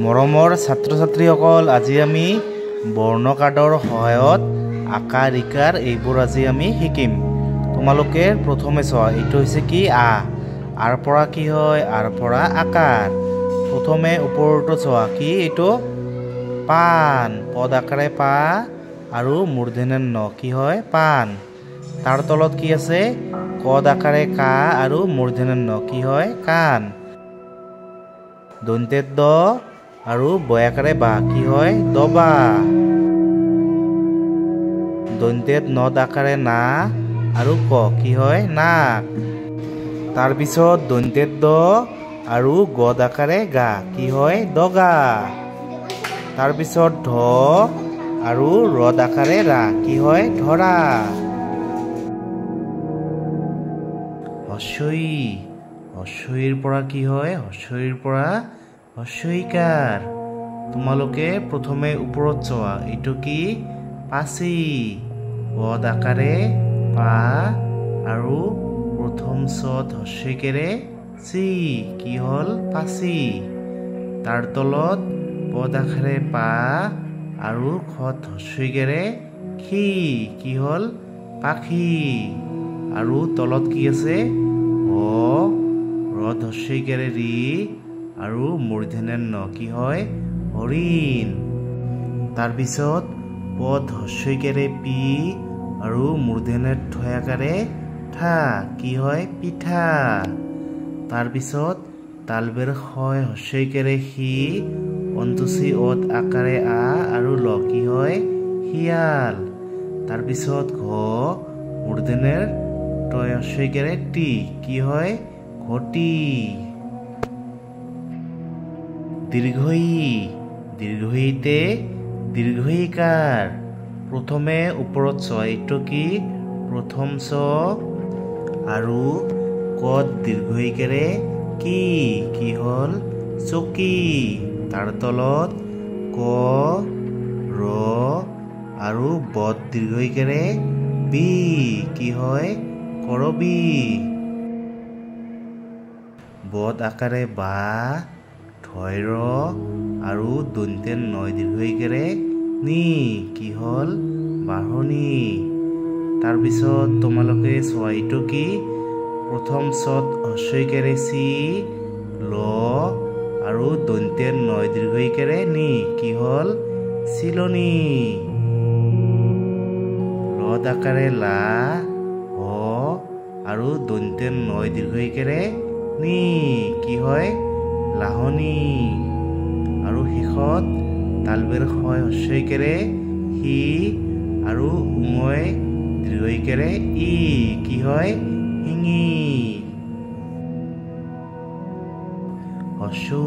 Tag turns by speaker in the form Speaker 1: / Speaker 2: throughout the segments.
Speaker 1: মৰমৰ ছাত্ৰ-ছাত্ৰীসকল, আজি আমি বৰ্ণ কাৰ্ডৰ সহায়ত আকাৰ ইকাৰ এইবোৰ আজি আমি শিকিম। তোমালোকে প্ৰথমে চোৱা, এইটো হৈছে কি আৰ পৰা কি হয়, আৰ পৰা আকাৰ। প্ৰথমে ওপৰটো চোৱা, কি এইটো পাণ, পদ আকাৰে পা আৰু মূৰ্ধন্য ন, কি হয় পাণ। তাৰ তলত কি আছে, কদ আকাৰে কা আৰু মূৰ্ধন্য ন, কি হয় কাণ। দন্তে দ আৰু বয়াকাৰে বা, কি হয় দবা। দন্তে নদ আকাৰে না আৰু ক, কি হয় নাক। তাৰপিছত দন্তে দ আৰু গদ আকাৰে গা, কি হয় দগা। তাৰপিছত ধ আৰু ৰদ আকাৰে ৰা, কি হয় ধৰা। হস্যই, হস্যইৰ পৰা কি হয়, হস্যইৰ পৰা হস্যইকাৰ। তোমালোকে প্ৰথমে ওপৰত চোৱা, এইটো কি পাচি, পদ আকাৰে পা আৰু প্ৰথম চত হস্যইকাৰে চি, কি হ'ল পাচি। তাৰ তলত পদ আকাৰে পা আৰু খত হস্যইকাৰে খি, কি হ'ল পাখি। আৰু তলত কি আছে, ৰদ হস্যইকাৰে ৰি আৰু মূৰ্ধন্য ন, কি হয় হৰিণ। তাৰপিছত পদ হস্যইকাৰে পি আৰু মূৰ্ধন্য ঠয়াকাৰে ঠা, কি হয় পিঠা। তাৰপিছত তালবেৰ হয় হস্যইকাৰে সি, অন্তচি অত আকাৰে আ আৰু ল, কি হয় শিয়াল। তাৰপিছত ঘ মূৰ্ধন্যৰ তয় হস্যইকাৰে টি, কি হয় ঘটি। দীৰ্ঘই, দীৰ্ঘইতে দীৰ্ঘইকাৰ। প্ৰথমে ওপৰত চোৱা, এইটো কি প্ৰথম চ আৰু কত দীৰ্ঘইকাৰে কি, কি হ'ল চকী। তাৰ তলত ক ৰ আৰু বদ দীৰ্ঘইকাৰে বি, কি হয় কৰবি। বদ আকাৰে বা, ধয় ৰ আৰু দন্তে নয় দীৰ্ঘইকাৰে নি, কি হ'ল বাঢ়নি। তাৰপিছত তোমালোকে চোৱা, এইটো কি প্ৰথম চত হস্যইকাৰে চি, ল আৰু দন্তে নয় দীৰ্ঘইকাৰে নি, কি হ'ল চিলনি। ৰদ আকাৰে লা, হ আৰু দন্তে নয় দীৰ্ঘইকাৰে নি, কি হয় লাহনি। আৰু শেষত তালবেৰ হয় হস্যইকাৰে সি আৰু উময় দীৰ্ঘইকাৰে ই, কি হয় শিঙি। হস্যু,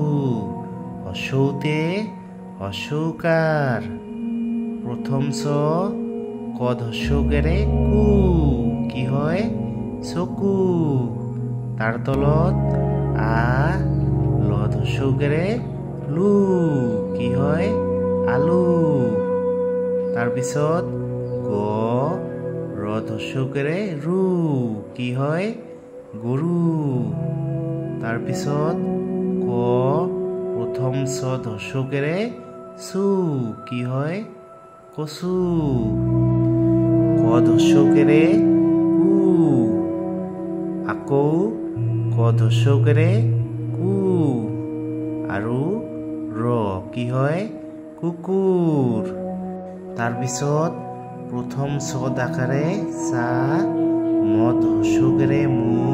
Speaker 1: হস্যউতে হস্যউকাৰ। প্ৰথম চ কদ হস্যউকাৰে কু, কি হয় চকু। তাৰ তলত আ লদ হস্যউকাৰে লু, কি হয় আলু। তাৰপিছত গ ৰদ হস্যউকাৰে ৰু, কি হয় গৰু। তাৰপিছত ক প্ৰথম চত হস্যউকাৰে চু, কি হয় কচু। কদ হস্যউকাৰে কু, আকৌ কদ হস্যউকাৰে কু আৰু ৰ, কি হয় কুকুৰ। তাৰপিছত প্ৰথম চদ আকাৰে চা, মদ হস্যউকাৰে মু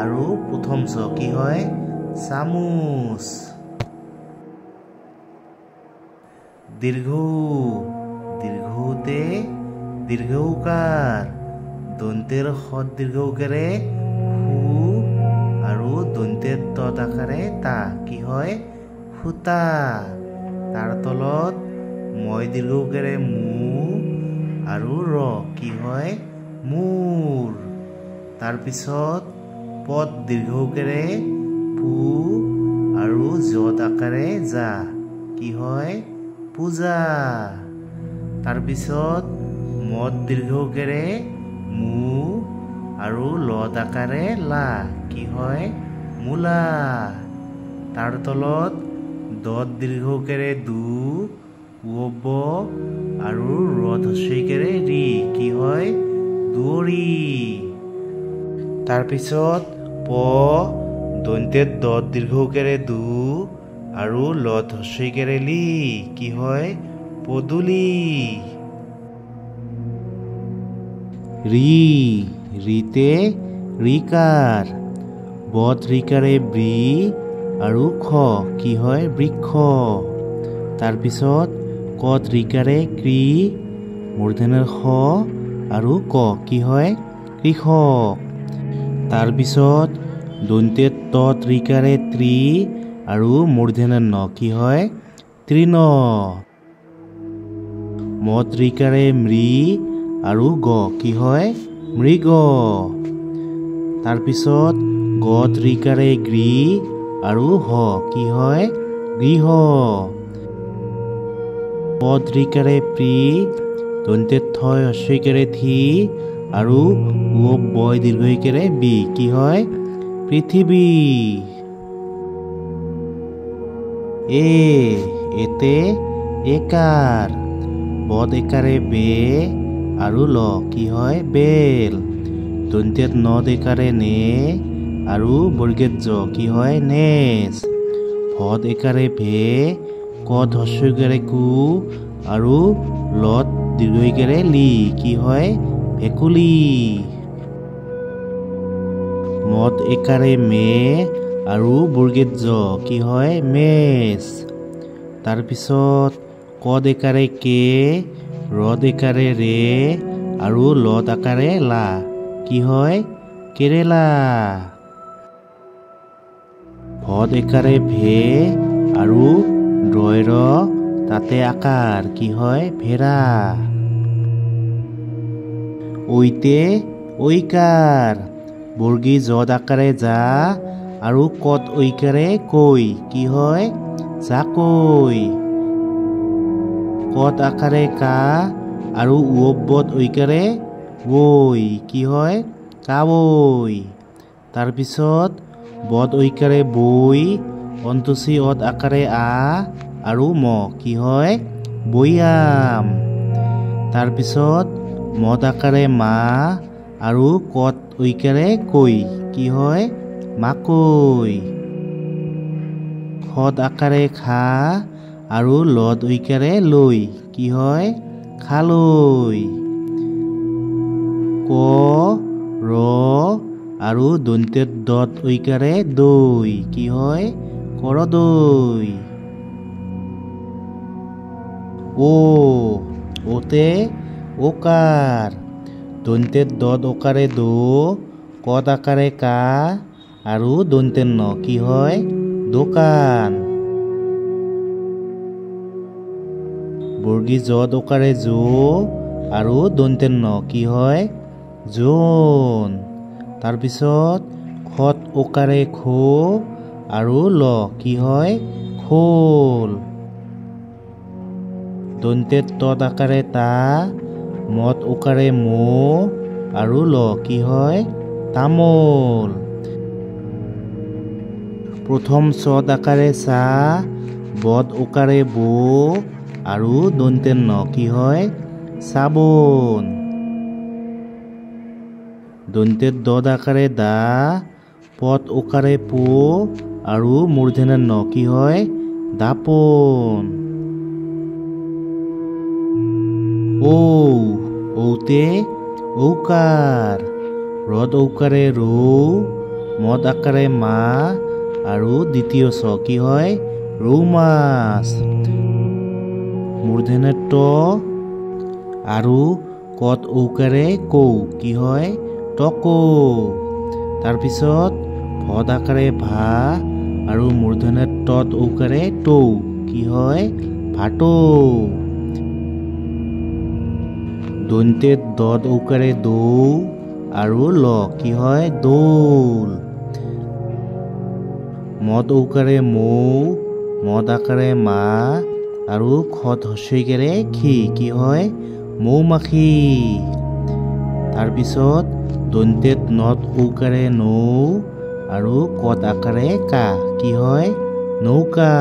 Speaker 1: আৰু প্ৰথম চ, কি হয় চামুচ। দীৰ্ঘ, দীৰ্ঘউতে দীৰ্ঘউকাৰ। দন্তেৰ সদ দীৰ্ঘউকাৰে হু আৰু দন্তে তত আকাৰে তা, কি হয় সূতা। তাৰ তলত ময় দীৰ্ঘউকাৰে মু আৰু ৰ, কি হয় মূৰ। তাৰপিছত পদ দীৰ্ঘউকাৰে পু আৰু যত আকাৰে যা, কি হয় পূজা। তাৰপিছত মদ দীৰ্ঘউকাৰে মু আৰু লদ আকাৰে লা, কি হয় মূলা। তাৰ তলত দ দত দীৰ্ঘকেৰে দু, ব আৰু ৰ হস্যইকেৰে ৰি কি হয় দুৱৰী। তাৰপিছত প দন্ত্যত দত দীৰ্ঘকেৰে দু আৰু ল হস্যইকেৰে লি কি হয় পদুলি। ৰি ৰিতে ৰিকাৰ, বত ৰিকাৰে বৃ আৰু খ কি হয় বৃক্ষ। তাৰপিছত কত ৰিকাৰে কৃ, মূৰ্ধন্যৰ খ আৰু ক কি হয় কৃষক। তাৰপিছত দন্ত্যত তত ৰিকাৰে ত্ৰি আৰু মূৰ্ধন্যৰ ন কি হয় তৃণ। মত ৰিকাৰে মৃ আৰু গ কি হয় মৃগ। তাৰপিছত গত ৰিকাৰে গৃ আৰু হ কি হয় গৃহ। পদ ৰিকাৰে প্ৰি, দন্ত্যত থয় হস্যইকেৰে থি আৰু ও বয় দীৰ্ঘইকেৰে বি কি হয় পৃথিৱী। এতে একাৰ, বদ একাৰে বে আৰু ল কি হয় বেল। দন্ত্যত নদ একাৰে নে আৰু বৰ্গেত জ কি হয় নেজ। ভদ একাৰে ভে, কত হস্যইকাৰে কু আৰু লত দীৰ্ঘইকাৰে লি কি হয় ভেকুলী। মদ একাৰে মে আৰু বৰ্গেত জ কি হয় মেজ। তাৰপিছত কদ একাৰে কে, ৰদ একাৰে ৰে আৰু লত আকাৰে লা কি হয় কেৰেলা। ভদ একাৰে ভে আৰু দ্ৰয় ৰ তাতে আকাৰ কি হয় ভেৰা। ঐতে ঐকাৰ, বৰ্গী যদ আকাৰে যা আৰু কত ঐকাৰে কৈ কি হয় জাকৈ। কত আকাৰে কা আৰু বত ঐকাৰে বৈ কি হয় কাবৈ। তাৰপিছত বদ ঐকাৰে বৈ, অন্তচি অত আকাৰে আ আৰু ম কি হয় বৈয়াম। তাৰপিছত মদ আকাৰে মা আৰু কত ঐকাৰে কৈ কি হয় মাকৈ। খদ আকাৰে খা আৰু লদ ঐকাৰে লৈ কি হয় খালৈ। ক ৰ আৰু দন্ত্যত দত ঐকাৰে দৈ কি হয় কৰদৈ। ওতে ওকাৰ, দন্ত্যত দত ওকাৰে দো, কত আকাৰে কা আৰু দন্ত্যত ন কি হয় দোকান। বৰ্গী যদ ওকাৰে জো আৰু দন্ত্যত ন কি হয় জোন। তাৰপিছত খত ওকাৰে খো আৰু ল কি হয় খোল। দন্ত্যত তত আকাৰে তা, মত ওকাৰে মো আৰু ল কি হয় তামোল। প্ৰথম চদ আকাৰে চা, বদ ওকাৰে বো আৰু দন্ত্যত ন কি হয় চাবোন। দন্ত্যত দদ আকাৰে দা, পদ ওকাৰে পো আৰু মূৰ্ধন্যত ন কি হয় দাপোন। ঔতে ঔকাৰ, ৰদ ঔকাৰে ৰৌ, মদ আকাৰে মা আৰু দ্বিতীয় চ কি হয় ৰৌ মাছ। মূৰ্ধন্যত ত আৰু কত ঔকাৰে কৌ কি হয় তকৌ। তাৰপিছত ভদ আকাৰে ভা আৰু মূৰ্ধন্যত তত ঔকাৰে তৌ কি হয় ভাটৌ। দন্ত্যত দত ঔকাৰে দৌ আৰু ল কি হয় দৌল। মদ ঔকাৰে মৌ, মদ আকাৰে মা আৰু খত হস্যইকাৰে খি কি হয় মৌমাখি। তাৰপিছত দন্ত্যত নত ঔকাৰে নৌ আৰু কত আকাৰে কা কি হয় নৌকা।